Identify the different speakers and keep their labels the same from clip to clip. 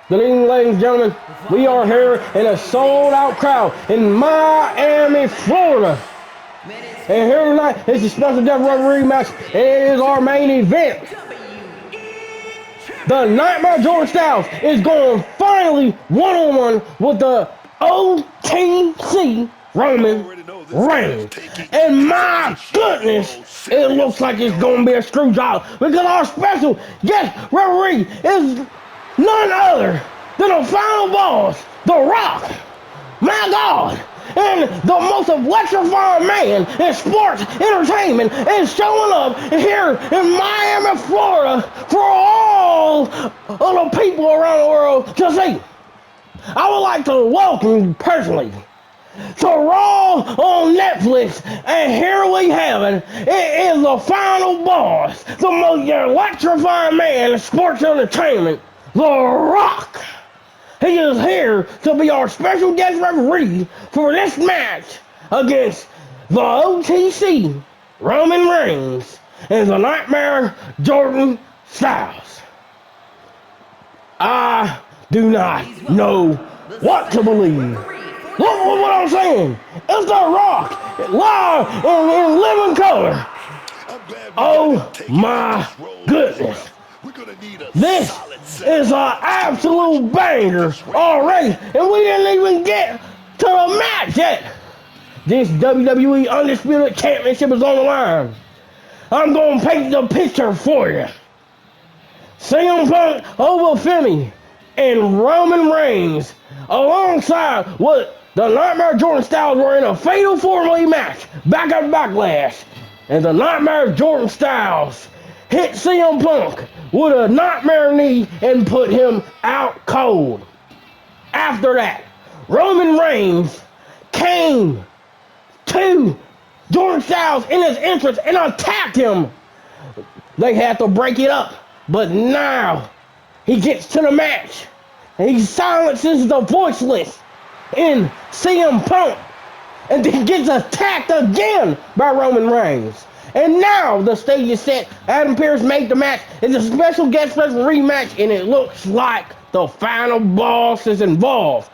Speaker 1: Good evening, ladies and gentlemen. We are here in a sold-out crowd in Miami, Florida. And here tonight is the special death referee match. It is our main event. The Nightmare Jordan Styles is going finally one-on-one with the OTC Roman Reigns. And my goodness, it looks like it's going to be a screw job because our special guest referee is none other than the final boss, The Rock. My God. And the most electrifying man in sports entertainment is showing up here in Miami, Florida for all of the people around the world to see. I would like to welcome you personally to Raw on Netflix, and here we have it. It is the final boss, the most electrifying man in sports entertainment, The Rock. He is here to be our special guest referee for this match against the OTC Roman Reigns and the Nightmare Jordan Styles. I do not know what to believe. Look what I'm saying. It's The Rock, live in living color. Oh my goodness. This is an absolute banger already, and we didn't even get to the match yet. This WWE Undisputed Championship is on the line. I'm going to paint the picture for you. CM Punk over Femi and Roman Reigns, alongside what the Nightmare Jordan Styles were in a fatal 4-way match back at Backlash. And the Nightmare Jordan Styles hit CM Punk with a nightmare knee and put him out cold. After that, Roman Reigns came to Jordan Styles in his entrance and attacked him. They had to break it up, but now he gets to the match and he silences the voiceless in CM Punk and then gets attacked again by Roman Reigns. And now the stage is set. Adam Pearce made the match. It's a special guest referee match, and it looks like the final boss is involved.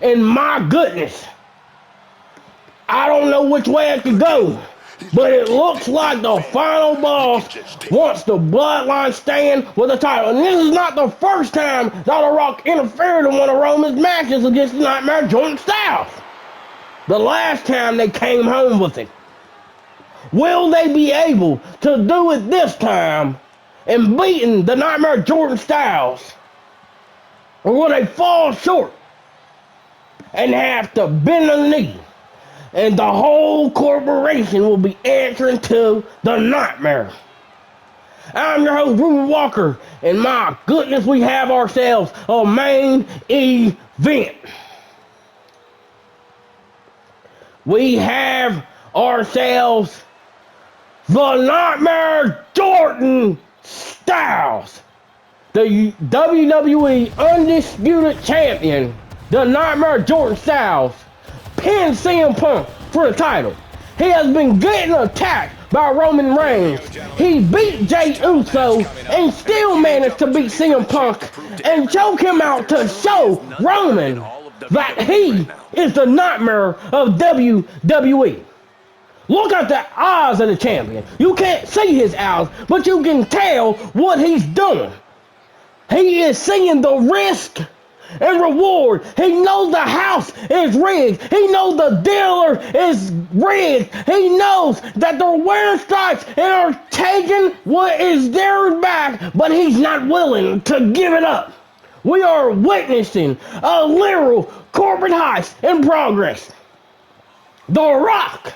Speaker 1: And my goodness, I don't know which way it could go, but it looks like the final boss wants the Bloodline stand with the title. And this is not the first time that The Rock interfered in one of Roman's matches against Nightmare Jordan Styles. The last time they came home with it. Will they be able to do it this time and beating the Nightmare Jordan Styles? Or will they fall short and have to bend the knee? And the whole corporation will be answering to the Nightmare. I'm your host, Ruben Walker, and my goodness, we have ourselves a main event. We have ourselves the Nightmare Jordan Styles, the WWE Undisputed Champion. The Nightmare Jordan Styles pinned CM Punk for the title. He has been getting attacked by Roman Reigns. He beat Jey Uso and still managed to beat CM Punk and choke him out to show Roman that he is the nightmare of WWE. Look at the eyes of the champion. You can't see his eyes, but you can tell what he's doing. He is seeing the risk and reward. He knows the house is rigged. He knows the dealer is rigged. He knows that they're wearing stripes and are taking what is theirs back, but he's not willing to give it up. We are witnessing a literal corporate heist in progress. The Rock,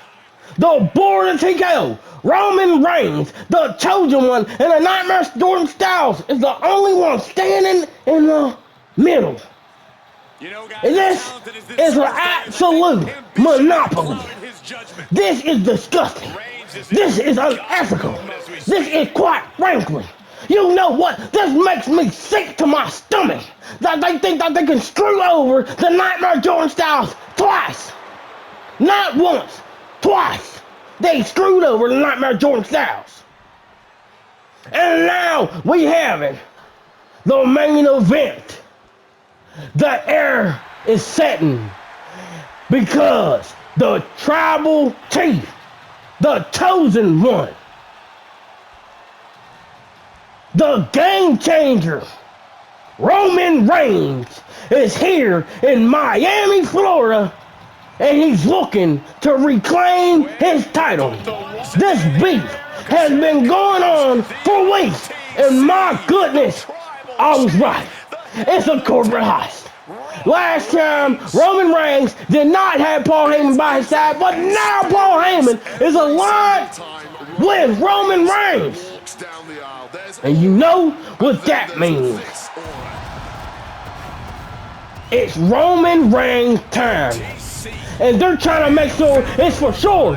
Speaker 1: the Born of TKO, Roman Reigns, the chosen one, and the Nightmare Jordan Styles is the only one standing in the middle. And this is an absolute monopoly. This is disgusting. This is unethical. This is, quite frankly, you know what? This makes me sick to my stomach. That they think that they can screw over the Nightmare Jordan Styles twice. Not once, twice. They screwed over the Nightmare Jordan Styles. And now we have it. the main event. The air is setting because the tribal chief, the chosen one, the game changer, Roman Reigns, is here in Miami, Florida, and he's looking to reclaim his title. This beef has been going on for weeks, and my goodness, I was right. It's a corporate heist. Last time, Roman Reigns did not have Paul Heyman by his side, but now Paul Heyman is aligned with Roman Reigns. And you know what that means. It's Roman Reigns time. And they're trying to make sure it's for sure.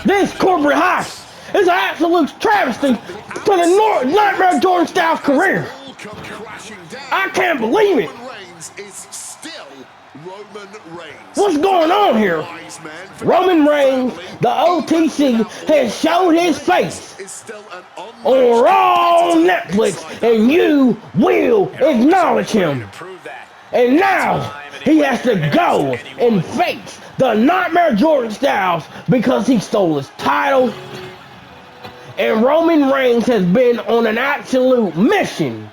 Speaker 1: This corporate heist is an absolute travesty to the Nightmare Jordan Styles career. I can't believe it. What's going on here? Roman Reigns, the OTC, has shown his face on Raw on Netflix, and you will acknowledge him. And now he has to go and face the Nightmare Jordan Styles because he stole his title. And Roman Reigns has been on an absolute mission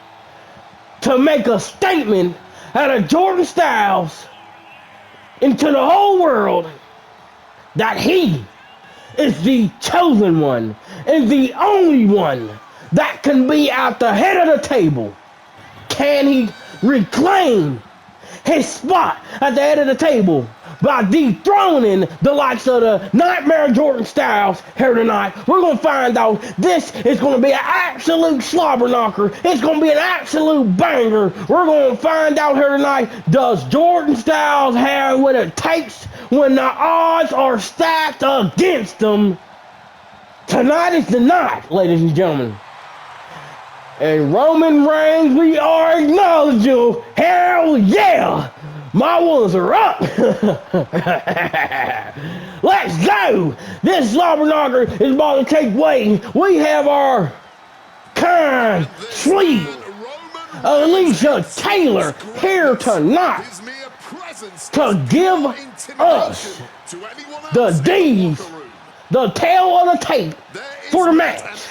Speaker 1: to make a statement out of Jordan Styles into the whole world that he is the chosen one, is the only one that can be at the head of the table. Can he reclaim his spot at the head of the table by dethroning the likes of the Nightmare Jordan Styles here tonight? We're going to find out. This is going to be an absolute slobber knocker. It's going to be an absolute banger. We're going to find out here tonight. Does Jordan Styles have what it takes when the odds are stacked against them? Tonight is the night, ladies and gentlemen. And Roman Reigns, we are acknowledging you. Hell yeah! My ones are up. Let's go. This slobber knocker is about to take way. We have our kind, sweet Alicia Taylor here tonight to give us the D's, the tail of the tape for the match.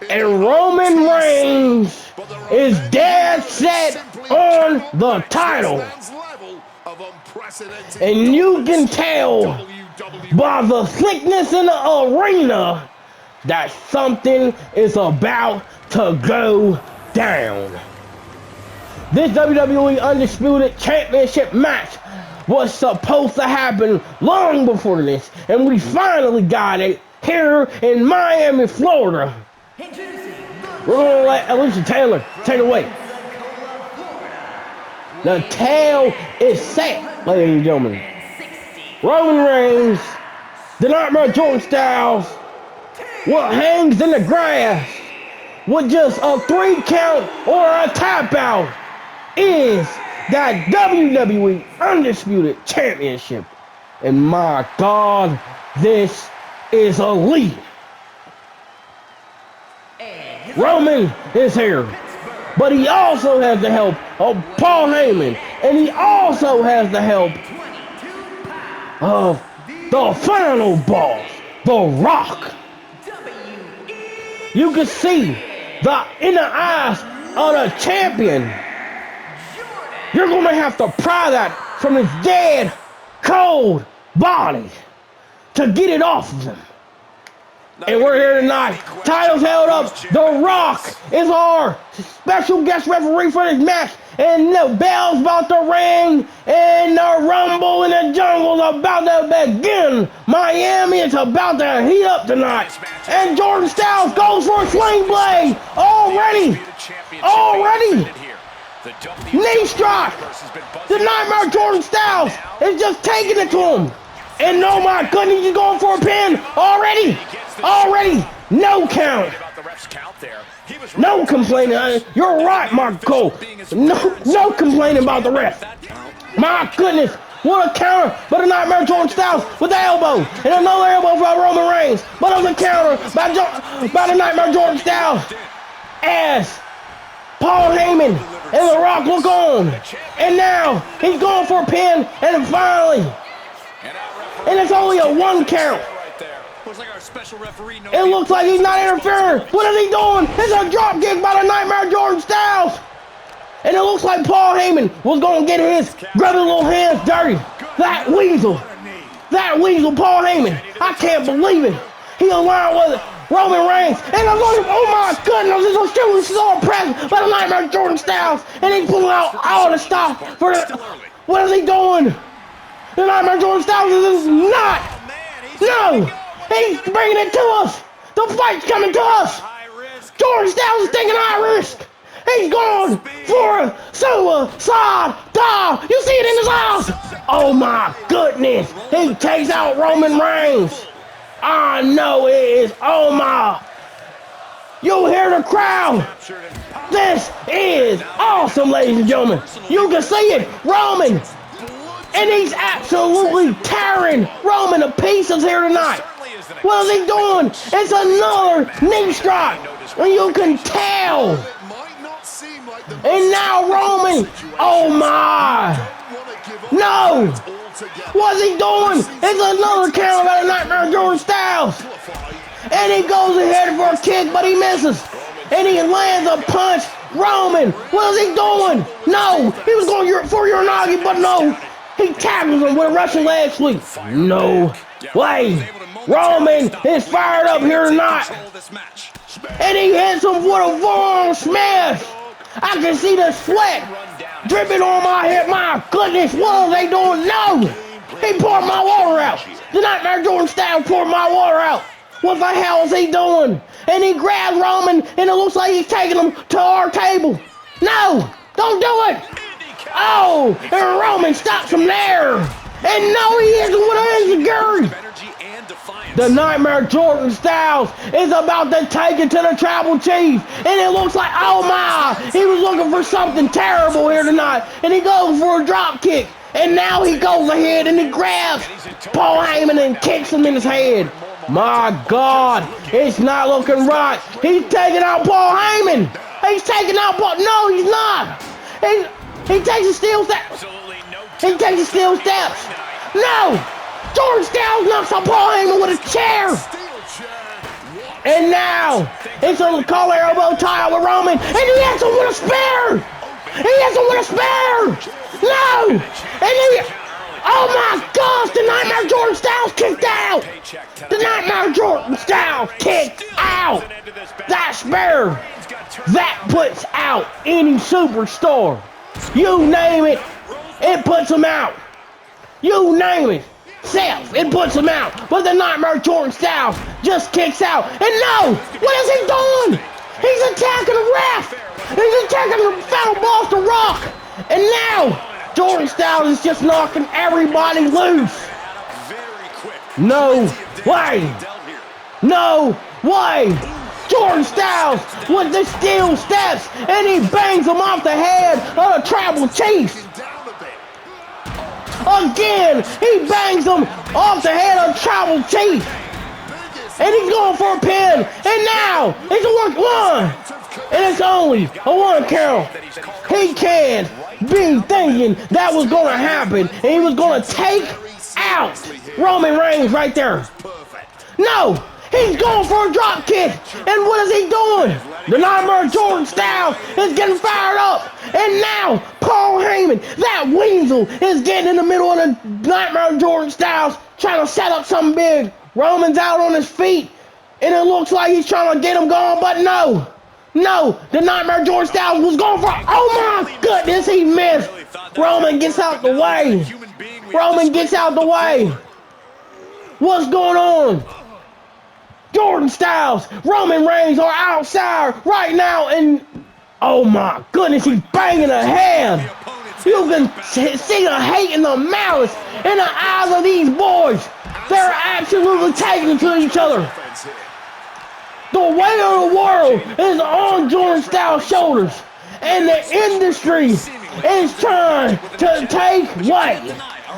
Speaker 1: And Roman Reigns is dead set on the title. And you can tell by the thickness in the arena that something is about to go down. This WWE Undisputed Championship match was supposed to happen long before this, and we finally got it here in Miami, Florida. We're going to let Alicia Taylor take it away. The tail is set, ladies and gentlemen. Roman Reigns, the Nightmare Jordan Styles, what hangs in the grass with just a 3 count or a tap out is that WWE Undisputed Championship. And my God, this is elite. Roman is here, but he also has the help of Paul Heyman, and he also has the help of the final boss, The Rock. You can see in the eyes of the champion, you're going to have to pry that from his dead, cold body to get it off of him. And we're here tonight. Titles held up. The Rock is our special guest referee for this match. And the bell's about to ring. And the rumble in the jungle is about to begin. Miami is about to heat up tonight. And Jordan Styles goes for a sling blade. Already. Knee strike. The Nightmare Jordan Styles is just taking it to him. And oh my goodness, he's going for a pin already. No count. No complaining. You're right, Marco. No complaining about the ref. My goodness, what a counter by the Nightmare Jordan Styles with the elbow. And another elbow by Roman Reigns. But on the counter by the Nightmare Jordan Styles. As And The Rock look on. And now he's going for a pin. And finally. And it's only a 1 count. It looks like he's not interfering. What is he doing? It's a drop kick by the Nightmare Jordan Styles. And it looks like Paul Heyman was going to get his grubby little hands dirty. That weasel, Paul Heyman. I can't believe it. He aligned with Roman Reigns. And I'm going, oh my goodness, it's a shooting star press by the Nightmare Jordan Styles. And he's pulling out all the stuff for the, what is he doing? The Nightmare Jordan Styles is not. No, he's bringing it to us. The fight's coming to us. Jordan Styles is taking high risk. He's going for a suicide dive. You see it in his eyes. Oh my goodness. He takes out Roman Reigns. I know it is. Oh my. You hear the crowd. This is awesome, ladies and gentlemen. You can see it. Roman. And he's absolutely tearing Roman to pieces here tonight. What is he doing? It's another knee strike. And you can tell. And now Roman, oh my, no, what's he doing? It's another count by the Nightmare Jordan Styles. And he goes ahead for a kick, but he misses. And he lands a punch. Roman, what is he doing? No, he was going for Uranagi, but no, he tackles him with a Russian leg sweep. No way. Roman is fired up here tonight. And he hits him with a forearm smash. I can see the sweat dripping on my head. My goodness, what are they doing? No! He poured my water out. The Nightmare Jordan Styles poured my water out. What the hell is he doing? And he grabs Roman, and it looks like he's taking him to our table. No! Don't do it! Oh! And Roman stops him there. And no, he isn't with an enziguri. The Nightmare Jordan Styles is about to take it to the Tribal Chief. And it looks like, oh my, he was looking for something terrible here tonight. And he goes for a drop kick. And now he goes ahead and he grabs Paul Heyman and kicks him in his head. My God, it's not looking right. He's taking out Paul Heyman. He's taking out Paul, no, he's not. He takes a steel step. He takes a steel steps. No. Jordan Styles knocks on Paul Heyman with a chair. And now, it's a collar elbow tie with Roman. And he hits him with a spear. He hits him with a spear. No. And he, oh my gosh, the Nightmare Jordan Styles kicked out. The Nightmare Jordan Styles kicked out. That spear, that puts out any superstar. You name it, it puts him out. You name it. It puts him out, but the Nightmare Jordan Styles just kicks out. And no, what is he doing? He's attacking the ref. He's attacking the Final Boss, The Rock. And now, Jordan Styles is just knocking everybody loose. No way. No way. Jordan Styles with the steel steps, and he bangs him off the head of the Tribal Chief. Again, he bangs him off the head of Tribal Chief. And he's going for a pin. And now, it's a 1-1. And it's only a 1 count. He can't be thinking that was going to happen. And he was going to take out Roman Reigns right there. No, he's going for a drop kick. And what is he doing? The Nightmare Jordan Styles is getting fired up. And now, Paul Heyman, that weasel, is getting in the middle of the Nightmare Jordan Styles, trying to set up something big. Roman's out on his feet, and it looks like he's trying to get him going, but no. No, the Nightmare Jordan Styles was going for, oh my goodness, he missed. Roman gets out the way. Roman gets out the way. What's going on? Jordan Styles, Roman Reigns are outside right now, and oh my goodness, he's banging a hand. You can see the hate and the malice in the eyes of these boys. They're absolutely taking to each other. The weight of the world is on Jordan Styles' shoulders, and the industry is trying to take weight.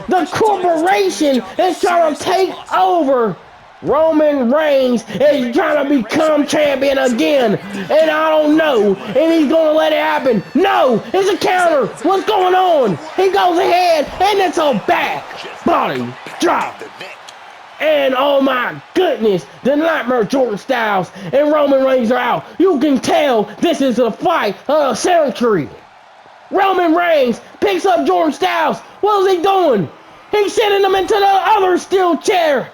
Speaker 1: The corporation is trying to take over Roman Reigns is trying to become champion again, and I don't know, and he's gonna let it happen. No, it's a counter. What's going on? He goes ahead, and it's a back body drop. And oh my goodness, the Nightmare Jordan Styles and Roman Reigns are out. You can tell this is a fight of the century. Roman Reigns picks up Jordan Styles. What is he doing? He's sending him into the other steel chair.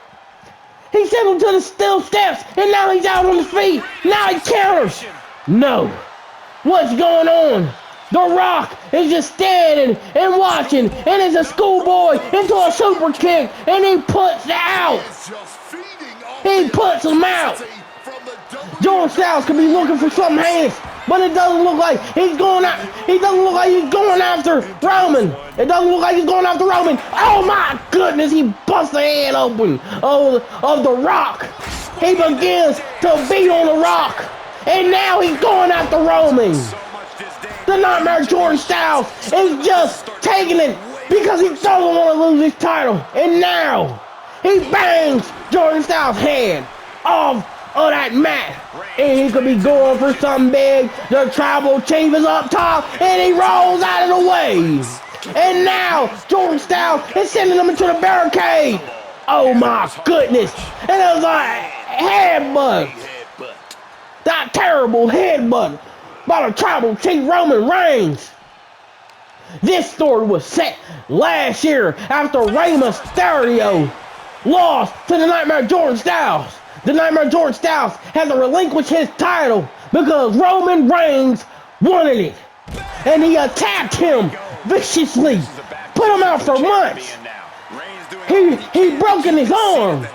Speaker 1: He sent him to the steel steps, and now he's out on his feet. Now he counters. No. What's going on? The Rock is just standing and watching, and it's a schoolboy into a super kick, and he puts it out. He puts him out. Jordan Styles could be looking for some hands, but it doesn't look like he's going out. He doesn't look like he's going after Roman. It doesn't look like he's going after Roman. Oh my goodness, he busts the head open of the Rock. He begins to beat on the Rock, and now he's going after Roman. The Nightmare Jordan Styles is just taking it because he doesn't want to lose his title. And now he bangs Jordan Styles' head off of that mat. And he could be going for something big. The tribal chief is up top, and he rolls out of the way. And now Jordan Styles is sending him into the barricade. Oh my goodness. And it was a headbutt. That terrible headbutt by the tribal chief Roman Reigns. This story was set last year after Rey Mysterio lost to the Nightmare Jordan Styles. The Nightmare Jordan Styles had to relinquish his title because Roman Reigns wanted it. And he attacked him viciously, put him out for months. He broken his arm.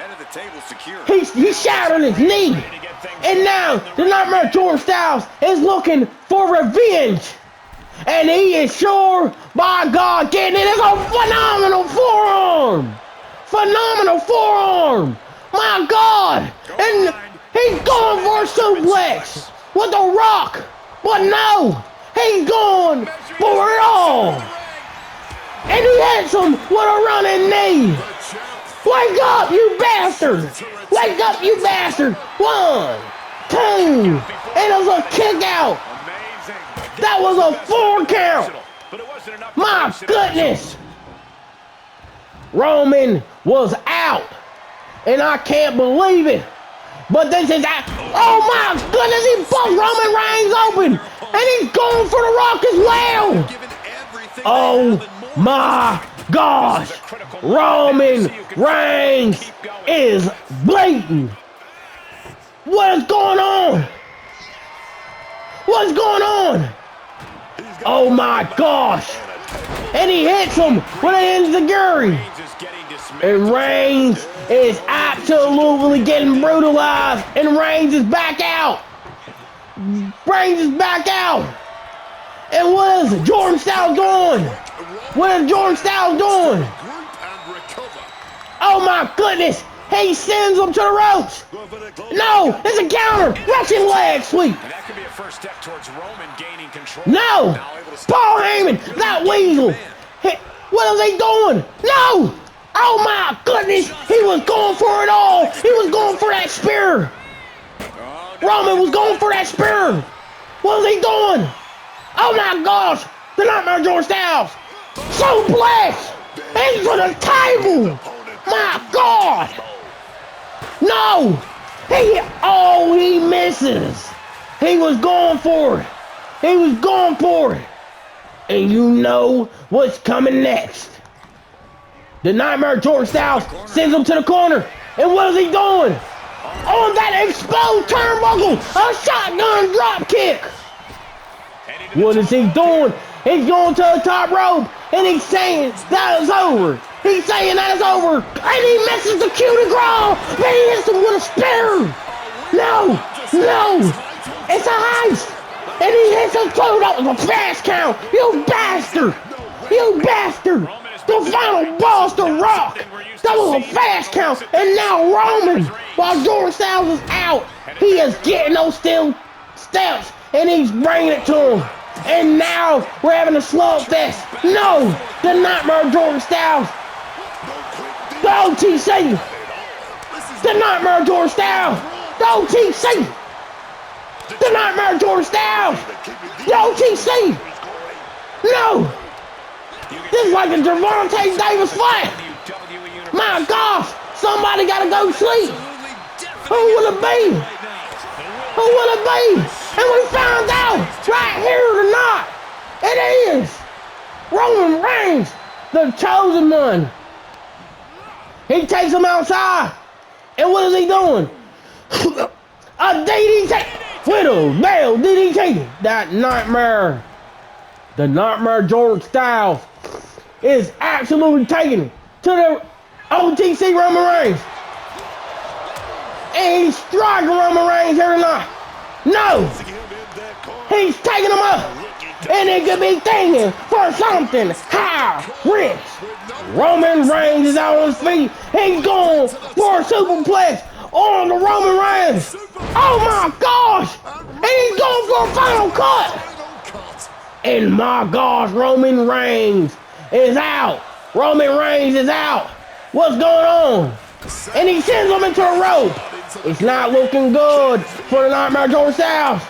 Speaker 1: He shattered his knee. And now the Nightmare Jordan Styles is looking for revenge. And he is sure, by God, getting it. It's a phenomenal forearm. Phenomenal forearm. My God. And he's going for a suplex with the Rock. But no, he's going for it all. And he hits him with a running knee. Wake up, you bastard! Wake up, you bastard! 1, 2, and it was a kick out. That was a 4 count. My goodness! Roman was out, and I can't believe it. But this is oh my goodness! He bumped Roman Reigns open, and he's going for the Rock as well. Oh my gosh! Roman Reigns is bleeding. What is going on? What's going on? Oh my gosh! And he hits him with an enziguri. And Reigns is absolutely getting brutalized. And Reigns is back out. Reigns is back out. And what is Jordan Styles doing? What is Jordan Styles doing? Oh my goodness! He sends him to the ropes. No, it's a counter. Russian leg sweep.
Speaker 2: That could be a first step towards Roman gaining control.
Speaker 1: No, Paul Heyman, that weasel. What are they doing? No! Oh my goodness! He was going for it all. He was going for that spear. Roman was going for that spear. What was he doing? Oh my gosh! The Nightmare Jordan Styles. Suplex into the table. My God! No! He misses. He was going for it. He was going for it. And you know what's coming next. The Nightmare Jordan Styles sends him to the corner. And what is he doing? On that exposed turnbuckle, a shotgun drop kick. What is he doing? He's going to the top rope, and he's saying that is over. He's saying that is over, and he misses the coup de grace, but he hits him with a spear. No, it's a heist, and he hits him through. That was a fast count. You bastard. The final boss, The Rock. That was a fast count, and now Roman, while Jordan Styles is out, he is getting those steel steps, and he's bringing it to him. And now we're having a slugfest. No, the Nightmare Jordan Styles, the OTC, The Nightmare George Styles. The OTC. The Nightmare George Styles. The OTC. No. This is like a Gervonta Davis fight. My gosh. Somebody got to go sleep. Who will it be? Who will it be? And we found out right here tonight. It is Roman Reigns, the chosen one. He takes him outside. And what is he doing? A DDT. Widow, Bell, DDT. That Nightmare. The Nightmare George Styles is absolutely taking it to the OTC Roman Reigns. And he's striking Roman Reigns here tonight. No. He's taking him up. And it could be thinking for something high risk. Roman Reigns is out on his feet. He's going for a superplex on the Roman Reigns. Oh my gosh. And he's going for a final cut. And my gosh, Roman Reigns is out. Roman Reigns is out. What's going on? And he sends him into a rope. It's not looking good for the Nightmare George Styles.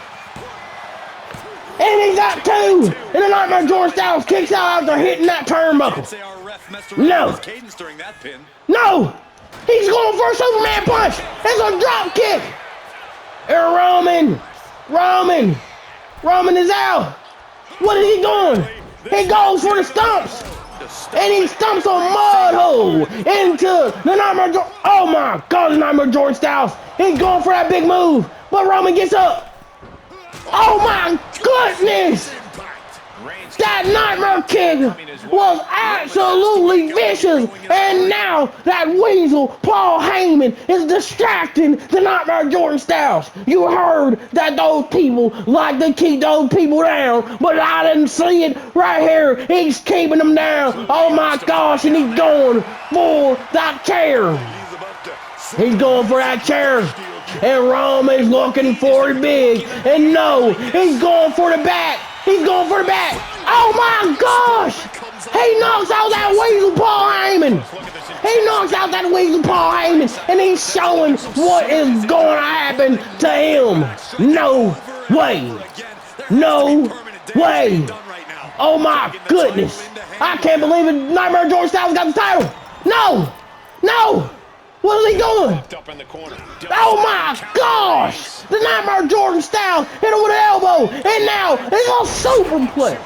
Speaker 1: And he's got two. And the Nightmare George Styles kicks out after hitting that turnbuckle. No. No. He's going for a Superman punch. It's a drop kick. And Roman is out. What is he doing? He goes for the stumps. And he stumps a mud hole into the Nightmare George. Oh my God, the Nightmare George Styles. He's going for that big move. But Roman gets up. Oh my goodness. That Nightmare kick was absolutely vicious. And now that weasel, Paul Heyman, is distracting the Nightmare George Styles. You heard that those people like to keep those people down, but I didn't see it right here. He's keeping them down. Oh my gosh, and he's going for that chair. He's going for that chair. And Roman's looking for it big. And no, he's going for the back. He's going for the back. Oh my gosh! He knocks out that weasel Paul Heyman. He knocks out that weasel Paul Heyman. And he's showing what is going to happen to him. No way. No way. Oh my goodness. I can't believe it. Nightmare George Styles got the title. No. No. What is he doing? Oh my gosh! The Nightmare George Styles hit him with an elbow, and now it's a superplex.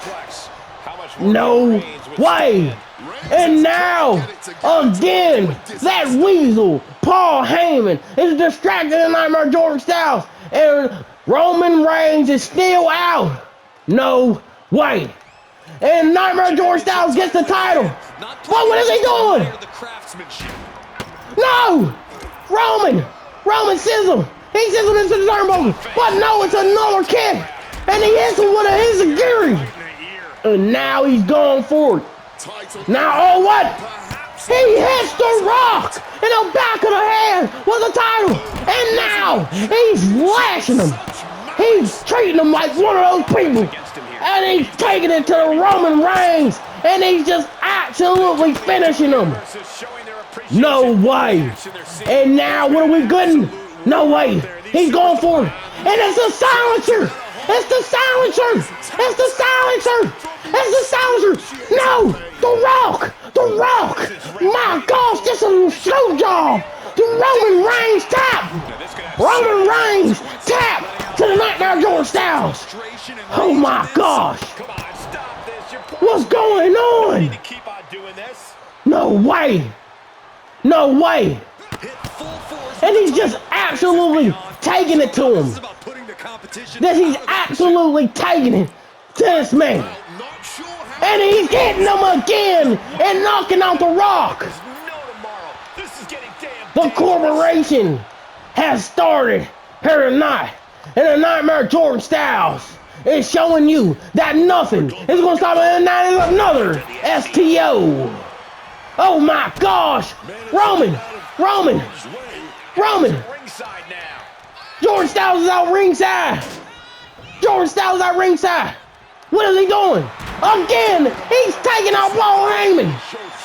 Speaker 1: No way! And now, again, that weasel, Paul Heyman, is distracting the Nightmare George Styles, and Roman Reigns is still out. No way! And Nightmare George Styles gets the title. But what is he doing? No! Roman sends him. He sends him into the turnbuckle. But no, it's another kick. And he hits him with a enziguri. And now he's going for it. Now, oh what? He hits the Rock in the back of the head with the title. And now he's lashing him. He's treating him like one of those people. And he's taking it to the Roman Reigns. And he's just absolutely finishing him. No way. And now what are we getting? No way. He's going for it. And it's the silencer. It's the silencer. It's the silencer. It's the silencer. No. The Rock. The Rock. My gosh, this is a slow job. The Roman Reigns tap. Roman Reigns tap to the Nightmare George Styles. Oh my gosh. What's going on? No way. No way. And he's just absolutely taking it to him. That he's absolutely taking it to this man. And he's hitting him again and knocking out the Rock. The corporation has started here tonight. And the Nightmare George Styles is showing you that nothing is going to stop another STO. Oh my gosh! Roman! George Styles is out ringside! George Styles is out ringside! What is he doing? Again! He's taking out Paul Heyman!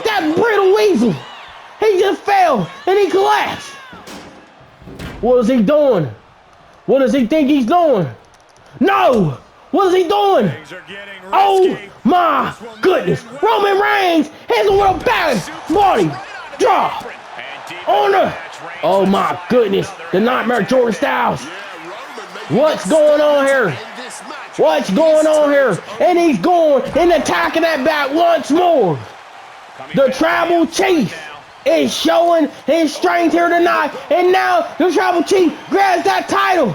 Speaker 1: That brittle weasel! He just fell and he collapsed! What is he doing? What does he think he's doing? No! What is he doing? Oh my goodness! Roman Reigns has a little body drop on the. Oh my goodness! The Nightmare Jordan Styles. What's going on here? What's going on here? And he's going and attacking that back once more. The Tribal Chief is showing his strength here tonight, and now the Tribal Chief grabs that title.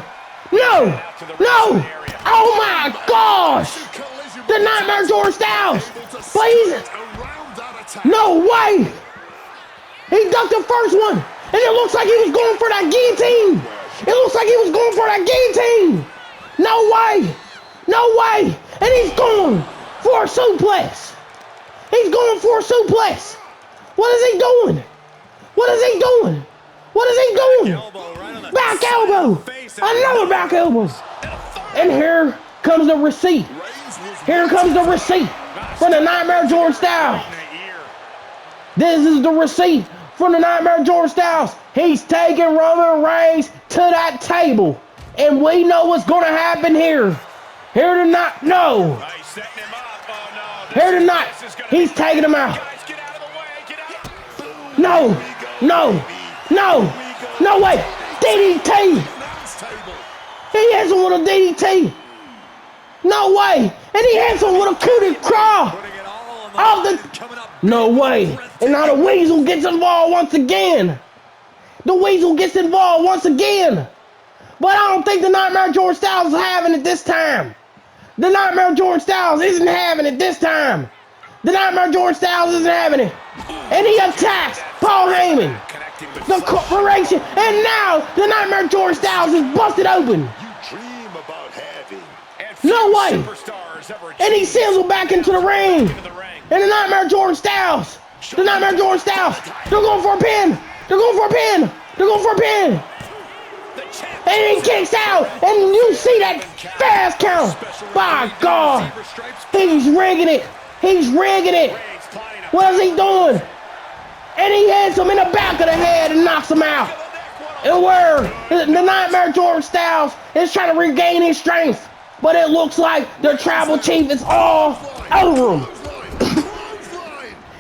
Speaker 1: No! No! Oh my gosh! The Nightmare Jordan Styles! Please! No way! He ducked the first one! And it looks like he was going for that guillotine! It looks like he was going for that guillotine! No way! No way! And he's going for a suplex! He's going for a suplex! What is he doing? What is he doing? What is he doing? Back elbow! Another back elbow! And here comes the receipt. Here comes the receipt from the Nightmare Jordan Styles. This is the receipt from the Nightmare Jordan Styles. He's taking Roman Reigns to that table. And we know what's going to happen here. Here tonight, no. Here tonight, he's taking him out. No, no, no, no way. DDT. He hits him with a DDT. No way. And he hits him with a coup de grace. No way. And now the Weasel gets involved once again. The Weasel gets involved once again. But I don't think the Nightmare Jordan Styles is having it this time. The Nightmare Jordan Styles isn't having it this time. The Nightmare Jordan Styles isn't having it. And he attacks Paul Heyman, the corporation. And now the Nightmare Jordan Styles is busted open. No way. And he sends him back into the ring. And the Nightmare Jordan Styles. The Nightmare Jordan Styles. They're going for a pin. They're going for a pin. They're going for a pin. And he kicks out. And you see that fast count. By God. He's rigging it. He's rigging it. What is he doing? And he hits him in the back of the head and knocks him out. And where the Nightmare Jordan Styles is trying to regain his strength. But it looks like the Tribal Chief is all over him.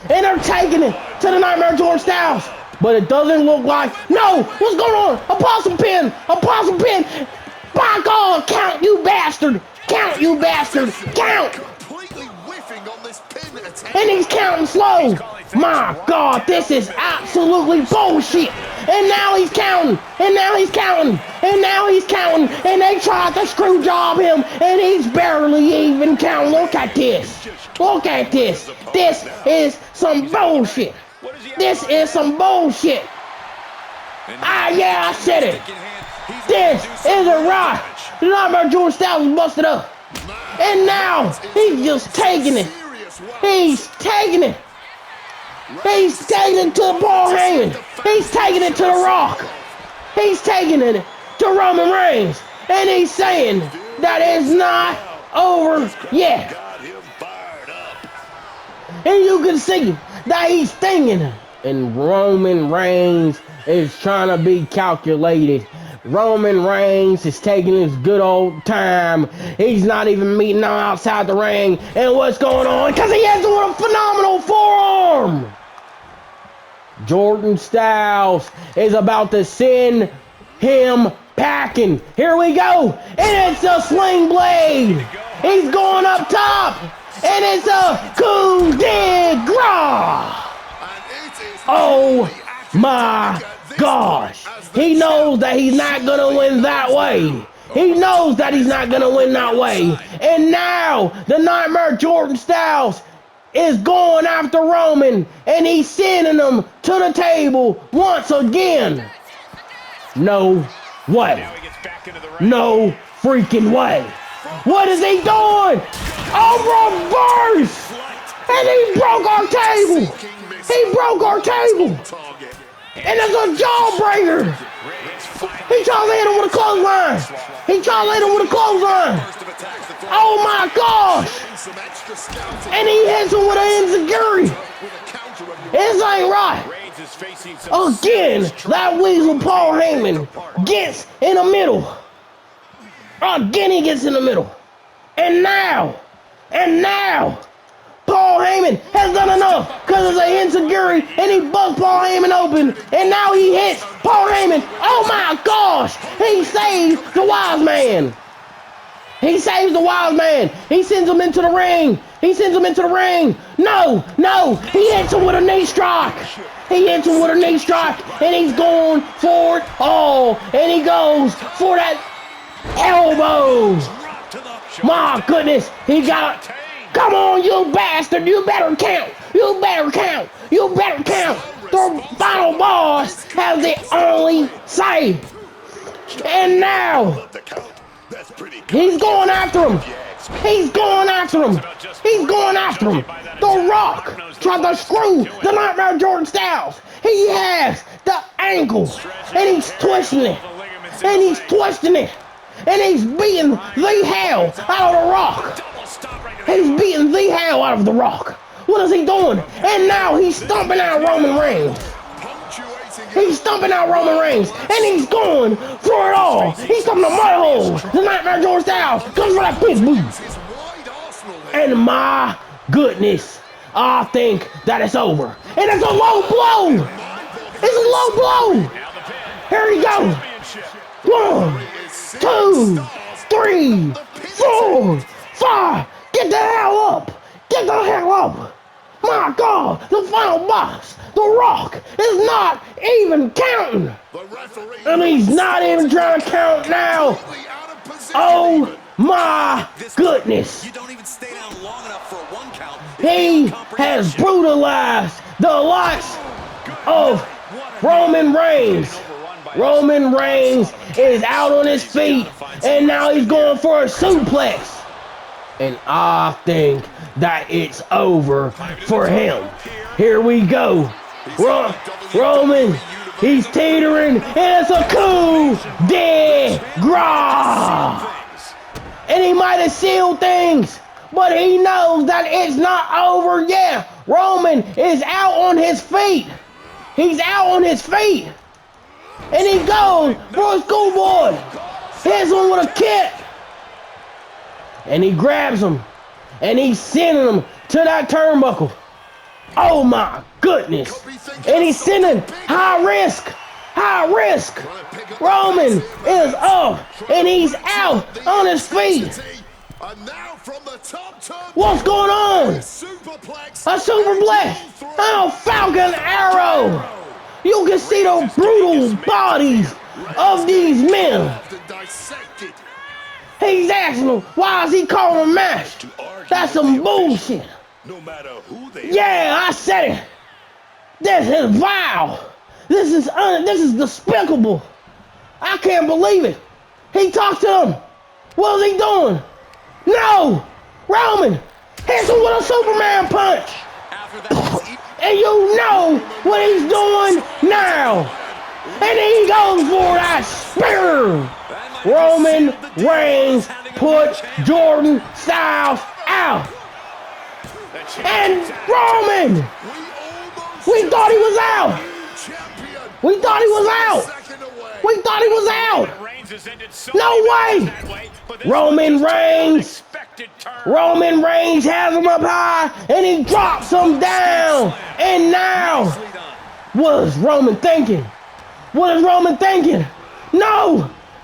Speaker 1: And they're taking it to the Nightmare Jordan Styles. But it doesn't look like... No! What's going on? A possum pin! A possum pin! By God! Count, you bastard! Count, you bastard! Count! And he's counting slow. My God, this is absolutely bullshit. And now he's counting. And now he's counting. And now he's counting. And they tried to screw job him. And he's barely even counting. Look at this. Look at this. This is some bullshit. This is some bullshit. Yeah, I said it. This isn't right. The Nightmare Jordan Styles is busted up. And now he's just taking it. He's taking it. He's taking it to Paul Heyman. He's taking it to The Rock. He's taking it to Roman Reigns. And he's saying that it's not over yet. And you can see that he's thinking. And Roman Reigns is trying to be calculated. Roman Reigns is taking his good old time. He's not even meeting them outside the ring. And what's going on? Because he has a phenomenal forearm. Jordan Styles is about to send him packing. Here we go. And it's a sling blade. He's going up top. And it's a coup de grace. Oh my gosh. He knows that he's not going to win that way. He knows that he's not going to win that way. And now the Nightmare Jordan Styles is going after Roman. And he's sending him to the table once again. No way. No freaking way. What is he doing? Oh, reverse! And he broke our table. He broke our table. And it's a jawbreaker. He tried to hit him with a clothesline. He tried to hit him with a clothesline. Oh my gosh. And he hits him with an enziguri. This ain't right.
Speaker 2: Reigns is facing some
Speaker 1: Again, that weasel Paul Heyman gets in the middle. Again, he gets in the middle. And now, Paul Heyman has done enough because of the insecurity, and he busts Paul Heyman open, and now he hits Paul Heyman. Oh my gosh! He saves the wise man. He saves the wise man. He sends him into the ring. No! He hits him with a knee strike. And he's going for it all. And he goes for that elbow. My goodness, he got it. Come on, you bastard. You better count. The final boss has the only say. And now, he's going after him. The Rock tried to screw the Nightmare Jordan Styles. He has the ankle, and he's twisting it. And he's beating the hell out of the Rock. What is he doing? And now he's stomping out Roman Reigns. And he's going for it all. He's coming to my hole. The Nightmare Jordan Styles comes for that big boot. And my goodness, I think that it's over. And it's a low blow. Here he goes. 1, 2, 3, 4, 5. Get the hell up. My God, the final boss, The Rock, is not even counting. And he's not even trying to count now. Oh my goodness.
Speaker 3: You don't even stay down long enough for a 1 count.
Speaker 1: He has brutalized the likes of Roman Reigns. Roman Reigns is out on his feet, and now he's going for a suplex. And I think that it's over for him. Here we go. Roman, he's teetering, and it's a coup de grace. And he might have sealed things, but he knows that it's not over yet. Roman is out on his feet. And he goes for a schoolboy. Hits him with a kick. And he grabs him. And he's sending him to that turnbuckle. Oh my goodness. And he's sending high risk. Roman is up. And he's out on his feet. What's going on? A superplex. Oh, Falcon Arrow. You can see the brutal bodies of these men. He's asking him, why is he calling a match? That's some bullshit. Yeah, I said it. This is vile. This is despicable. I can't believe it. He talked to him. What is he doing? No! Roman hits him with a Superman punch. And you know what he's doing now. And he goes for that spear. Roman Reigns put Jordan Styles out. And Roman, we thought he was out. No way. Roman Reigns has him up high, and he drops him down. And now, what is Roman thinking?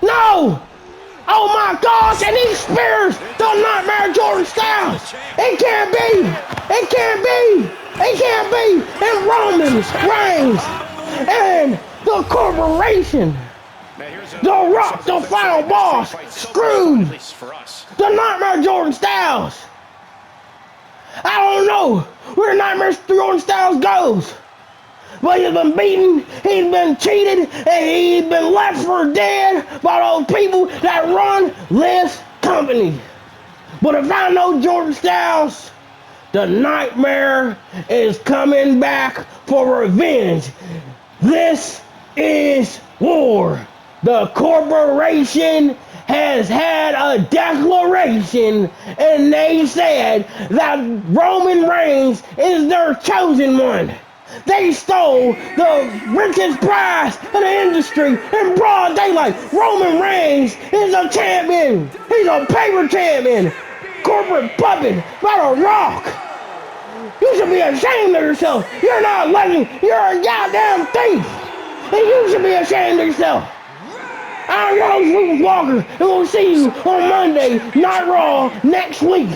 Speaker 1: No! Oh my gosh, and he spears the Nightmare Jordan Styles. It can't be. And Roman Reigns and the corporation, The Rock, the final boss, screwed the Nightmare Jordan Styles. I don't know where the Nightmare Jordan Styles goes. But he's been beaten, he's been cheated, and he's been left for dead by those people that run this company. But if I know Jordan Styles, the Nightmare is coming back for revenge. This is war. The corporation has had a declaration, and they said that Roman Reigns is their chosen one. They stole the richest prize in the industry in broad daylight. Roman Reigns is a champion. He's a paper champion. Corporate puppet by The Rock. You should be ashamed of yourself. You're not a legend. You're a goddamn thief. And you should be ashamed of yourself. I'm your host, Lucas Walker, and we'll see you on Monday Night Raw next week.